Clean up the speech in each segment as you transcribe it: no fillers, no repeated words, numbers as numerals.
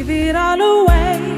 Leave it all away.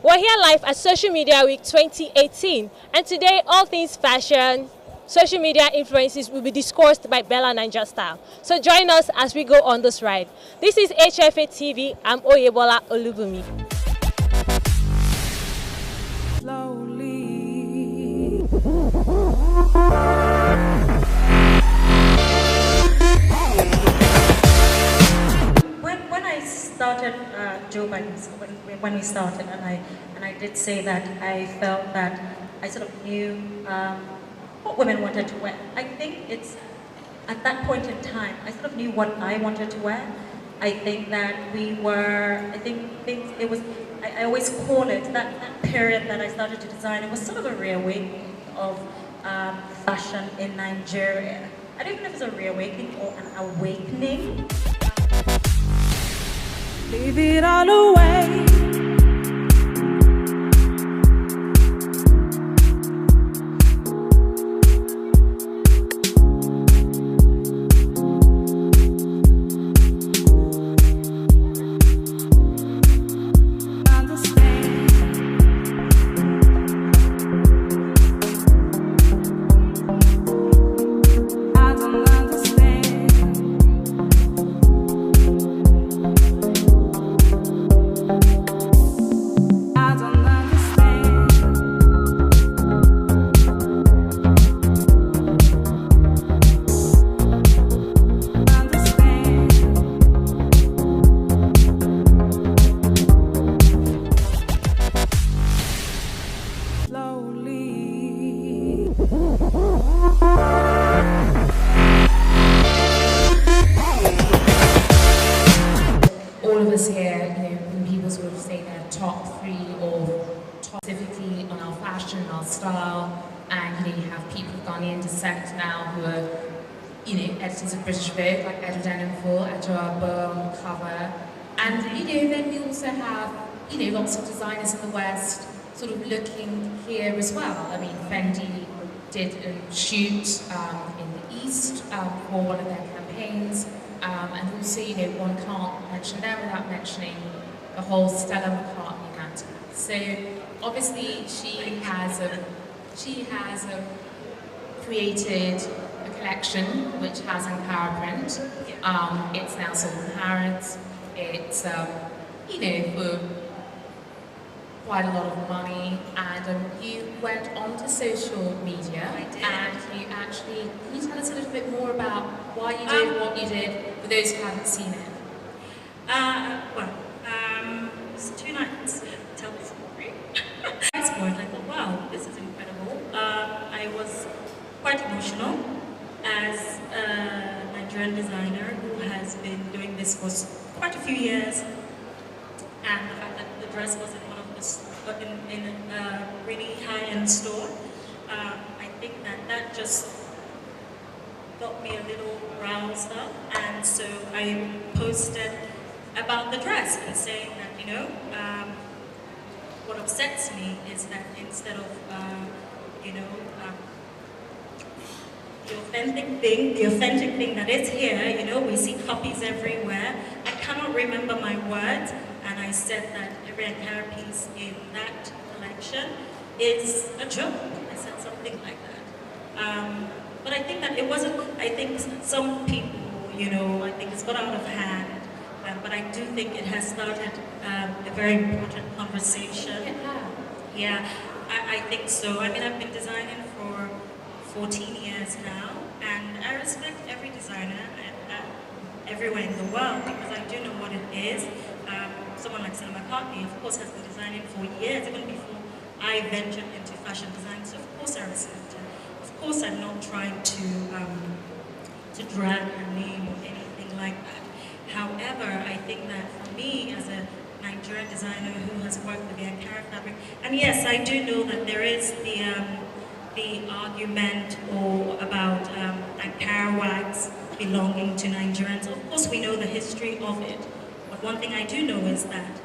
We're here live at Social Media Week 2018, and today all things fashion, social media influences will be discussed by BellaNaija style. So join us as we go on this ride. This is HFA TV. I'm Oyebola Olubumi. Slowly. When I started Joe Biden's, when we started, and I did say that I felt that I sort of knew what women wanted to wear. I think it's at that point in time I sort of knew what I wanted to wear. I think that we were. I think things. It was. I always call it that period that I started to design. It was sort of a reawakening of fashion in Nigeria. I don't know if it's a reawakening or an awakening. Leave it all away. All of us here, when people sort of say their top three or top specifically on our fashion, our style, and you have people of Ghanaian descent now who are, editors of British Vogue, like Rita Dominic, Ajo cover, and then we also have, lots of designers in the West sort of looking here as well. I mean, Fendi did a shoot in the East for one of their campaigns. And also, one can't mention them without mentioning the whole Stella McCartney matter. So obviously, she has created a collection which has Ankara print. It's now sold in Harrods. It's for quite a lot of money. And you went onto social media, and can you tell us a little bit more about why you did what you did for those who haven't seen it? It's 2 nights. Tell the story. I thought, wow, this is incredible. I was quite emotional as a Nigerian designer who has been doing this for quite a few years, and the fact that the dress was in one of the in a really high-end store. I think that just got me a little roused up, and so I posted about the dress and saying that, what upsets me is that instead of, the authentic thing that is here, we see copies everywhere. I cannot remember my words, and I said that every Ankara piece in that collection is a joke. I said something like that. But I think that it wasn't, I think some people, I think it's got out of hand. But I do think it has started a very important conversation. Yeah, I think so. I mean, I've been designing for 14 years now, and I respect every designer. everywhere in the world, because I do know what it is. Someone like Stella McCartney, of course, has been designing for years, even before I ventured into fashion design. So of course I respect her. Of course I'm not trying to drag her name or anything like that. However, I think that for me, as a Nigerian designer who has worked with the Ankara fabric, and yes, I do know that there is the argument about Ankara wax belonging to Nigerians. Of course, we know the history of it. But one thing I do know is that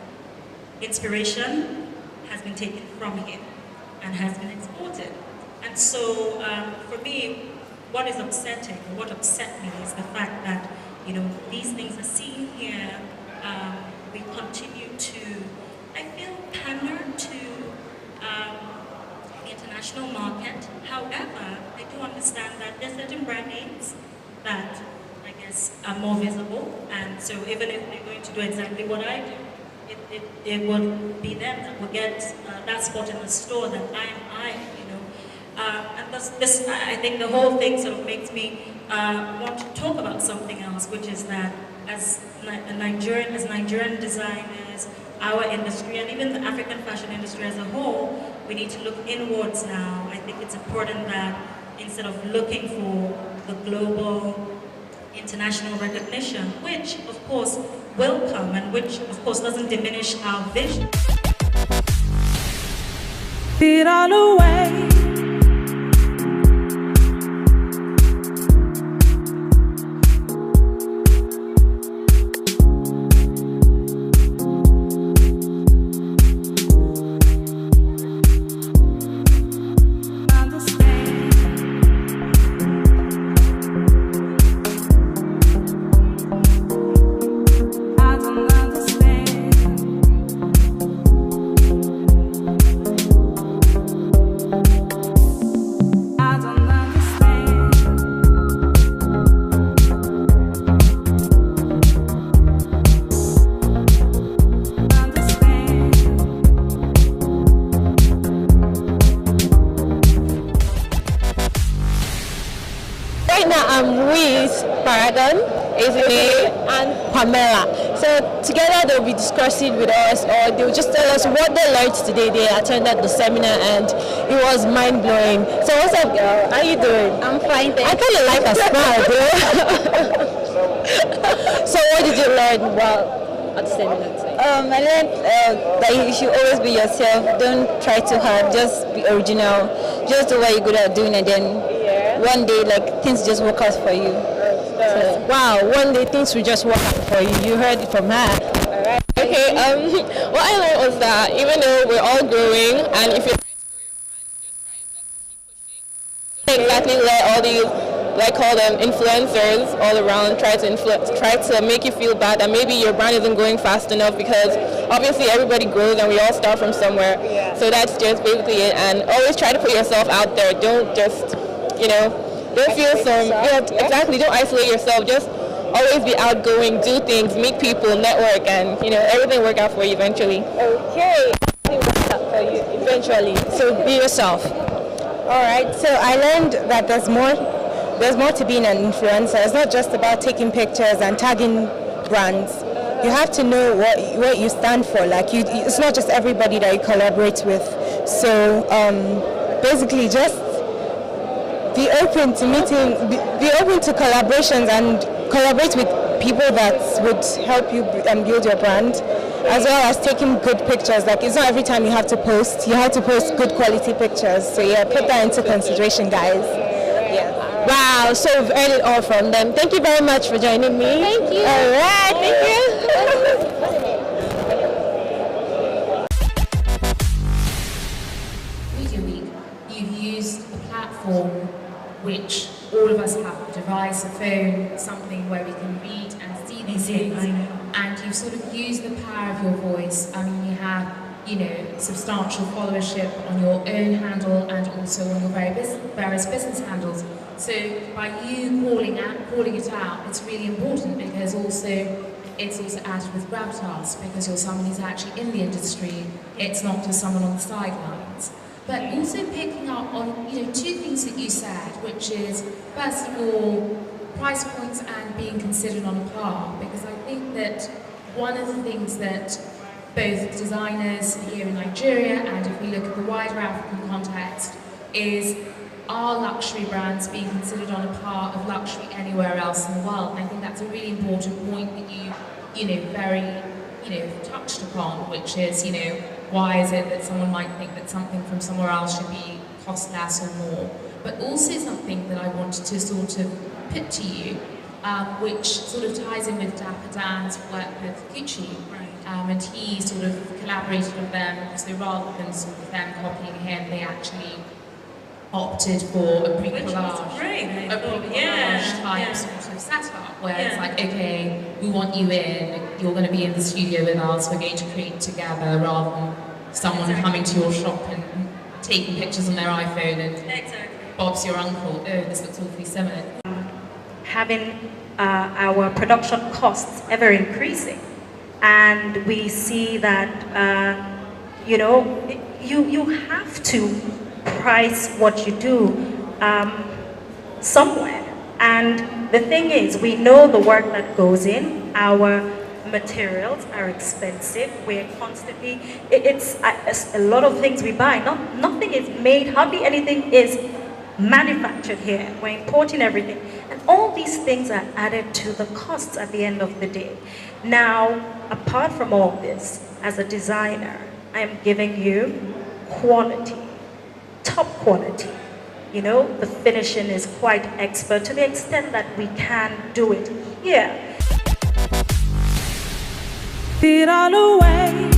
inspiration has been taken from here and has been exported. And so, for me, what is upsetting, or what upset me, is the fact that, you know, these things are seen here. We continue to, I feel, pander to the international market. However, I do understand that there are certain brand names that I guess are more visible, and so even if they're going to do exactly what I do, it would be them that will get that spot in the store that I you know. And this, I think the whole thing sort of makes me want to talk about something else, which is that as Nigerian designers, our industry, and even the African fashion industry as a whole, we need to look inwards now. I think it's important that instead of looking for the global, international recognition, which of course will come, and which of course doesn't diminish our vision. It all away. And Pamela. So together they'll be discussing with us, or they'll just tell us what they learned today. They attended the seminar and it was mind-blowing. So what's up, girl? How you doing? I'm fine, thanks. I kind of like a smile, bro. So what did you learn at the seminar today? I learned that you should always be yourself. Don't try too hard. Just be original. Just do what you're good at doing, and then one day, like, things just work out for you. So, wow, one day things will just work out for you. You heard it from her. alright. Okay, what I learned was that even though we're all growing, and if you're exactly let all these, like, call them influencers all around try to make you feel bad that maybe your brand isn't going fast enough, because obviously everybody grows and we all start from somewhere. So that's just basically it, and always try to put yourself out there. Don't just, don't feel exactly, don't isolate yourself. Just always be outgoing, do things, meet people, network, and everything work out for you eventually. Okay, everything works out for you eventually. So be yourself. Alright, so I learned that there's more to being an influencer. It's not just about taking pictures and tagging brands. You have to know what you stand for. Like, it's not just everybody that you collaborate with. So basically, just be open to meeting, be open to collaborations, and collaborate with people that would help you build your brand, as well as taking good pictures. Like, it's not every time you have to post. You have to post good quality pictures. So yeah, put that into consideration, guys. Yeah. Wow, so we've earned it all from them. Thank you very much for joining me. Thank you. All right, thank you. Media Week, you've used a platform which all of us have, a device, a phone, something where we can read and see these things. And you've sort of used the power of your voice. I mean, you have, substantial followership on your own handle and also on your various business handles. So by you calling it out, it's really important, because it's also added with gravitas, because you're someone who's actually in the industry. It's not just someone on the sidelines. But also picking up on two things that you said, which is, first of all, price points and being considered on a par, because I think that one of the things that both designers here in Nigeria and if we look at the wider African context is are luxury brands being considered on a par of luxury anywhere else in the world? And I think that's a really important point that you touched upon, which is, why is it that someone might think that something from somewhere else should be cost less or more? But also something that I wanted to sort of put to you, which sort of ties in with Dapper Dan's work with Gucci. And he sort of collaborated with them, so rather than sort of them copying him, they actually opted for a bricolage type sort of setup, where it's like, okay, we want you in, you're going to be in the studio with us, we're going to create together, rather than someone coming to your shop and taking pictures on their iPhone and Bob's your uncle, oh, this looks awfully similar. Having our production costs ever increasing, and we see that you have to price what you do somewhere. And the thing is, we know the work that goes in. Our materials are expensive. We're constantly, it's a lot of things we buy. Nothing is made, hardly anything is manufactured here. We're importing everything. And all these things are added to the costs at the end of the day. Now, apart from all this, as a designer, I am giving you quality. Top quality. The finishing is quite expert to the extent that we can do it here. It all away.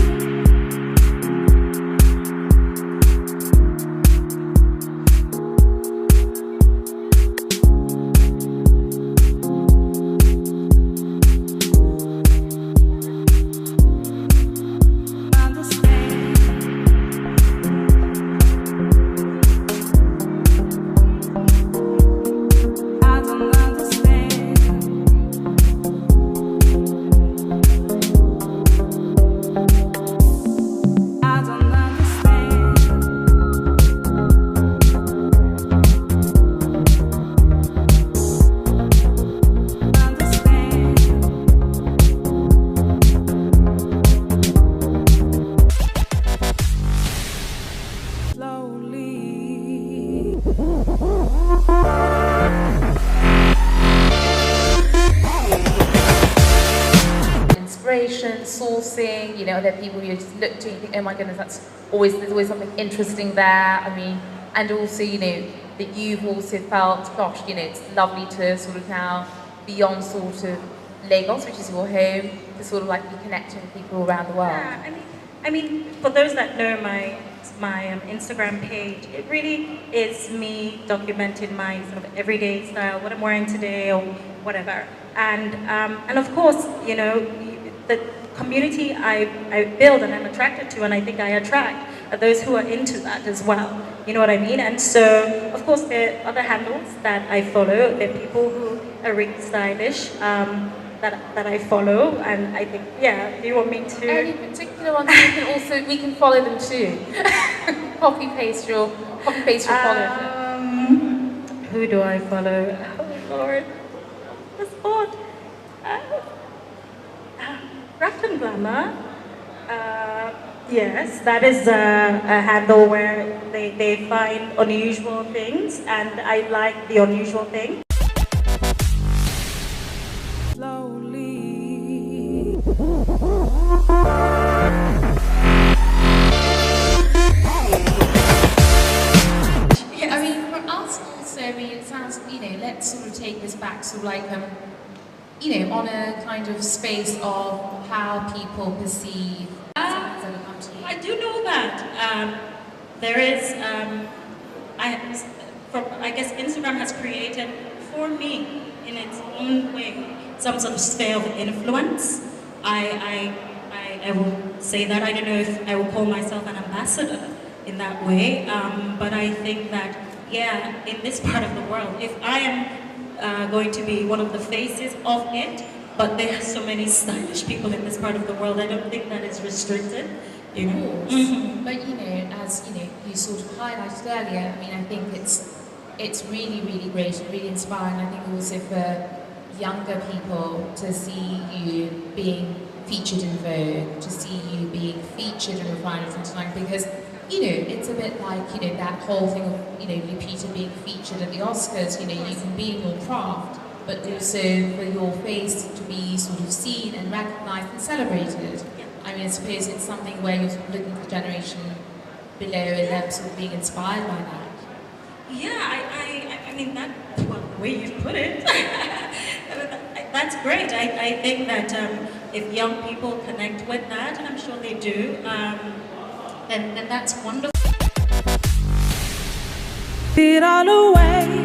Sourcing, there are people you just look to and you think, oh my goodness, there's always something interesting there. I mean, and also, that you've also felt, gosh, it's lovely to sort of now be on sort of Lagos, which is your home, to sort of like be connecting with people around the world. Yeah, I mean, for those that know my Instagram page, it really is me documenting my sort of everyday style, what I'm wearing today or whatever. And of course, the community I build and I'm attracted to, and I think I attract, are those who are into that as well. You know what I mean? And so, of course, there are other handles that I follow. There are people who are really stylish that I follow, and I think, yeah, do you want me to? Any particular ones we can follow them too. copy paste your follower. Who do I follow? Oh Lord, the sport. Craft and Glamour, yes, that is a handle where they find unusual things, and I like the unusual thing. Slowly. I mean, for us also, it sounds, let's sort of take this back, sort of like, on a kind of space of how people perceive I do know that there is, I guess Instagram has created for me in its own way some sort of sphere of influence. I will say that. I don't know if I will call myself an ambassador in that way, but I think that, yeah, in this part of the world, if I am going to be one of the faces of it, but there are so many stylish people in this part of the world, I don't think that is restricted. Of course. But as you sort of highlighted earlier, I mean, I think it's it's really, really great and really inspiring. I think also for younger people to see you being featured in Vogue, to see you being featured in Refinery 29, because, you know, it's a bit like, you know, that whole thing of, you know, Lupita being featured at the Oscars. You know, you can be in your craft, but also for your face to be sort of seen and recognized and celebrated. I mean, I suppose it's something where you're sort of looking at the generation below and them sort of being inspired by that. Yeah, I mean, that, well, the way you put it, that's great. I think that if young people connect with that, and I'm sure they do, then that's wonderful. It all away.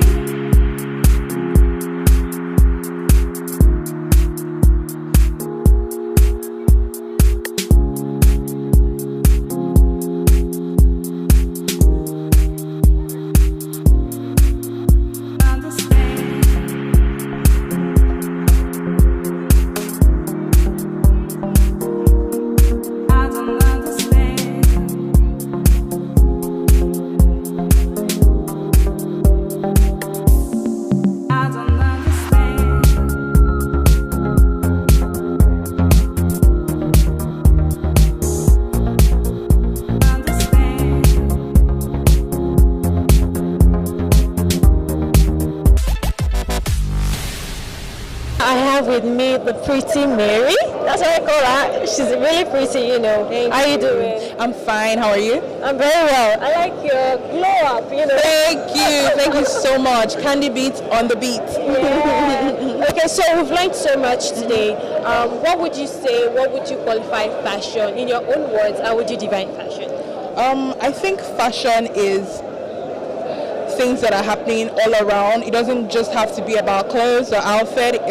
With me, the pretty Mary. That's what I call her. She's really pretty, you know. How you doing? I'm fine. How are you? I'm very well. I like your glow up, you know. Thank you. Thank you so much. Candy beats on the beat. Yeah. Okay, so we've learned so much today. What would you say? What would you qualify fashion? In your own words, how would you define fashion? I think fashion is things that are happening all around. It doesn't just have to be about clothes or outfit.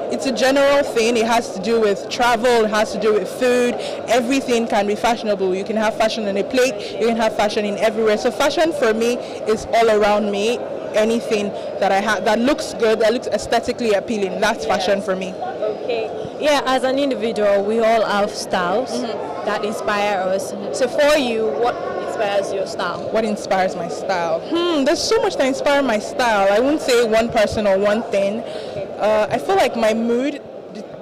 It's a general thing. It has to do with travel, it has to do with food. Everything can be fashionable. You can have fashion on a plate, you can have fashion in everywhere. So fashion for me is all around me. Anything that I have that looks good, that looks aesthetically appealing, that's fashion for me. Okay. Yeah, as an individual, we all have styles that inspire us. So for you, what inspires your style? What inspires my style? There's so much that inspires my style. I wouldn't say one person or one thing. I feel like my mood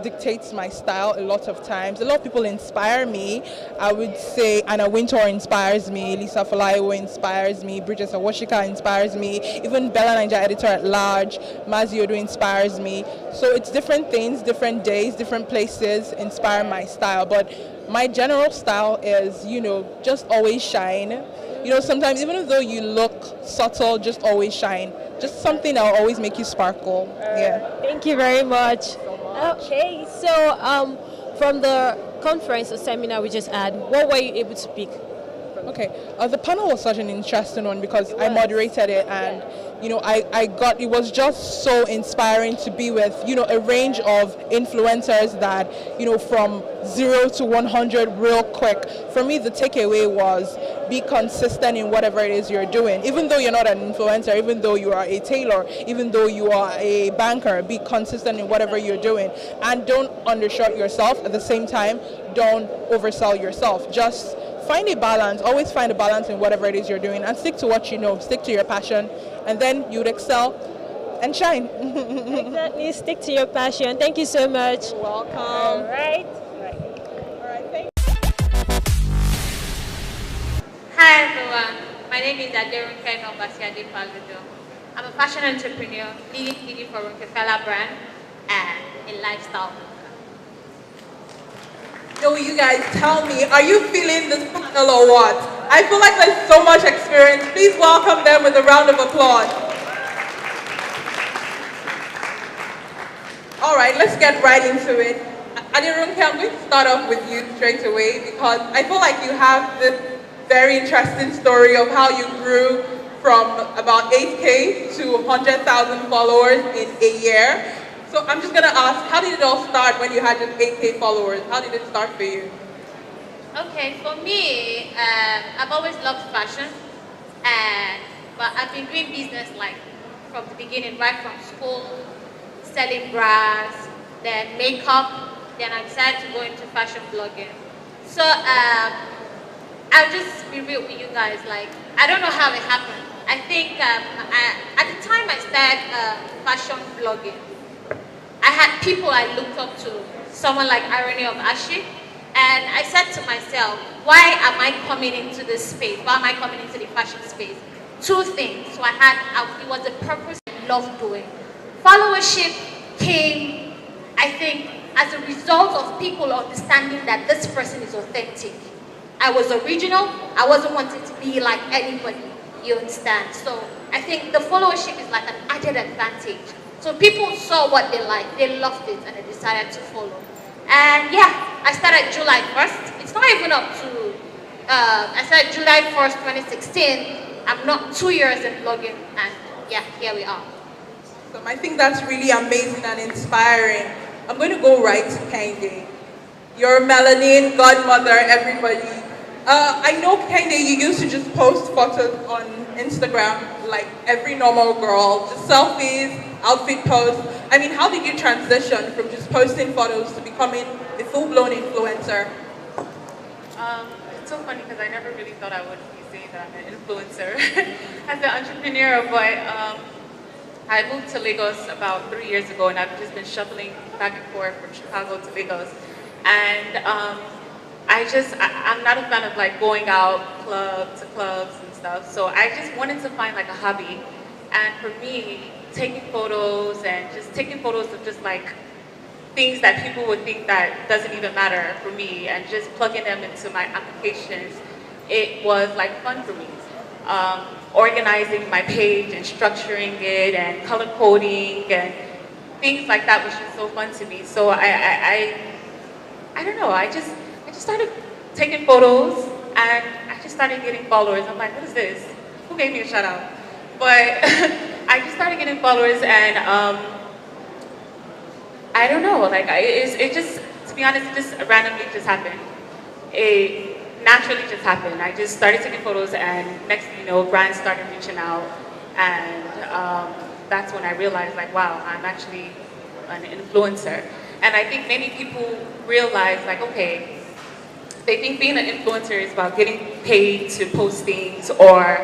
dictates my style a lot of times. A lot of people inspire me. I would say Anna Wintour inspires me, Lisa Folawiyo inspires me, Bridget Sawashika inspires me, even BellaNaija editor at large, Maziodo inspires me. So it's different things, different days, different places inspire my style. But my general style is, you know, just always shine. You know, sometimes even though you look subtle, just always shine. Just something that will always make you sparkle. Yeah. Thank you very much. Okay, so from the conference or seminar we just had, what were you able to pick? Okay, the panel was such an interesting one because I moderated it, and you know, it was just so inspiring to be with, you know, a range of influencers that, you know, from 0 to 100 real quick. For me, the takeaway was be consistent in whatever it is you're doing. Even though you're not an influencer, even though you are a tailor, even though you are a banker, be consistent in whatever you're doing. And don't undershot yourself. At the same time, don't oversell yourself. Just find a balance. Always find a balance in whatever it is you're doing, and stick to what you know. Stick to your passion, and then you'd excel and shine. Exactly. Stick to your passion. Thank you so much. You're welcome. All right. Hi everyone, my name is Aderunke Nobasiade Paludo. I'm a fashion entrepreneur, leading PD for Rockefeller brand and a lifestyle blogger. So you guys tell me, are you feeling this panel or what? I feel like there's so much experience. Please welcome them with a round of applause. All right, let's get right into it. Aderunke, I'm going to start off with you straight away because I feel like you have this very interesting story of how you grew from about 8K to 100,000 followers in a year. So I'm just going to ask, how did it all start when you had just 8K followers? How did it start for you? Okay, for me, I've always loved fashion, but I've been doing business like from the beginning, right from school, selling bras, then makeup, then I decided to go into fashion blogging. So I'll just be real with you guys, like, I don't know how it happened, I think at the time I started fashion blogging, I had people I looked up to, someone like Irony of Ashi, and I said to myself, why am I coming into this space? Why am I coming into the fashion space? Two things. So it was a purpose I loved doing. Followership came, I think, as a result of people understanding that this person is authentic. I was original. I wasn't wanting to be like anybody, you understand? So I think the followership is like an added advantage. So people saw what they liked, they loved it, and they decided to follow. And yeah, I started July 1st. It's not even up to, I started July 1st, 2016. I'm not 2 years in blogging, and yeah, here we are. So I think that's really amazing and inspiring. I'm going to go right to Kende. Your melanin godmother, everybody. I know, Kende, you used to just post photos on Instagram like every normal girl, just selfies, outfit posts. I mean, how did you transition from just posting photos to becoming a full-blown influencer? It's so funny because I never really thought I would be saying that I'm an influencer as an entrepreneur, but I moved to Lagos about 3 years ago, and I've just been shuttling back and forth from Chicago to Lagos. And I'm not a fan of like going out clubs and stuff, so I just wanted to find like a hobby. And for me, taking photos and just taking photos of just like things that people would think that doesn't even matter for me, and just plugging them into my applications, it was like fun for me. Organizing my page and structuring it and color coding and things like that was just so fun to me. So I don't know, I just started taking photos, and I just started getting followers. I'm like, what is this? Who gave me a shout out? But I just started getting followers, and I don't know, like it just, to be honest, it just randomly just happened. It naturally just happened. I just started taking photos, and next thing you know, brands started reaching out, and that's when I realized, like, wow, I'm actually an influencer. And I think many people realize, like, okay, they think being an influencer is about getting paid to post things or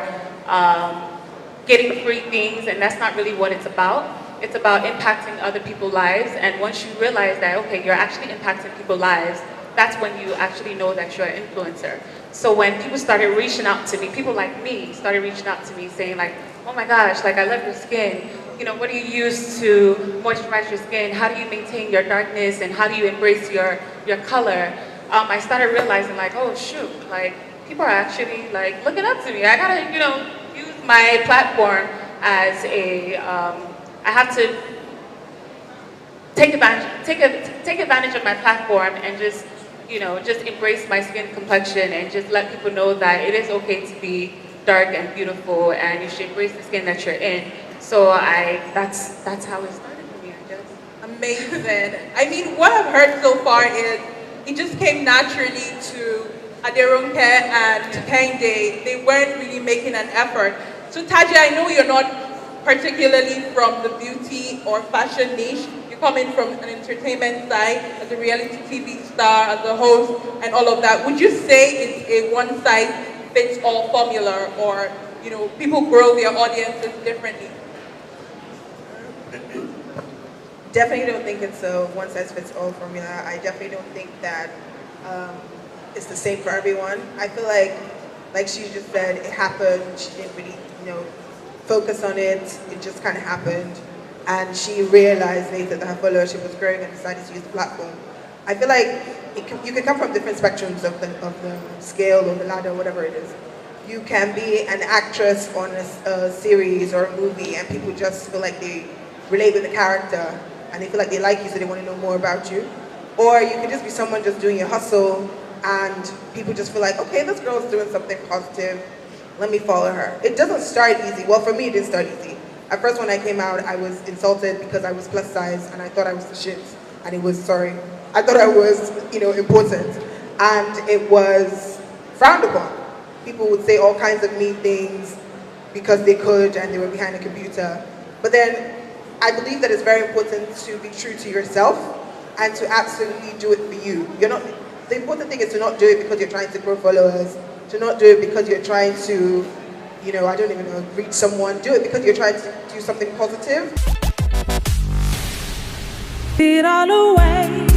getting free things, and that's not really what it's about. It's about impacting other people's lives, and once you realize that, okay, you're actually impacting people's lives, that's when you actually know that you're an influencer. So when people started reaching out to me, people like me started reaching out to me saying like, oh my gosh, like I love your skin. You know, what do you use to moisturize your skin? How do you maintain your darkness, and how do you embrace your color? I started realizing like, oh shoot, like people are actually like looking up to me. I gotta, you know, use my platform as a, I have to take advantage of my platform and just, you know, just embrace my skin complexion and just let people know that it is okay to be dark and beautiful, and you should embrace the skin that you're in. So that's how it started for me, I guess. Amazing. I mean, what I've heard so far is it just came naturally to Aderonke and to Kende. They weren't really making an effort. So Taji, I know you're not particularly from the beauty or fashion niche. You're coming from an entertainment side, as a reality TV star, as a host, and all of that. Would you say it's a one-size-fits-all formula, or, you know, people grow their audiences differently? Definitely don't think it's a one-size-fits-all formula. I definitely don't think that it's the same for everyone. I feel like she just said, it happened. She didn't really, you know, focus on it. It just kind of happened. And she realized later that her followership was growing and decided to use the platform. I feel like you can come from different spectrums of the scale or the ladder, whatever it is. You can be an actress on a series or a movie, and people just feel like they relate with the character, and they feel like they like you, so they want to know more about you. Or you can just be someone just doing your hustle, and people just feel like, okay, this girl's doing something positive, let me follow her. It doesn't start easy. Well, for me, it didn't start easy. At first, when I came out, I was insulted because I was plus size, and I thought I was the shit. And it was, I thought I was, you know, important. And it was frowned upon. People would say all kinds of mean things because they could, and they were behind a computer. But then, I believe that it's very important to be true to yourself and to absolutely do it for you. The important thing is to not do it because you're trying to grow followers, to not do it because you're trying to you know, I don't even know, reach someone. Do it because you're trying to do something positive. It all away.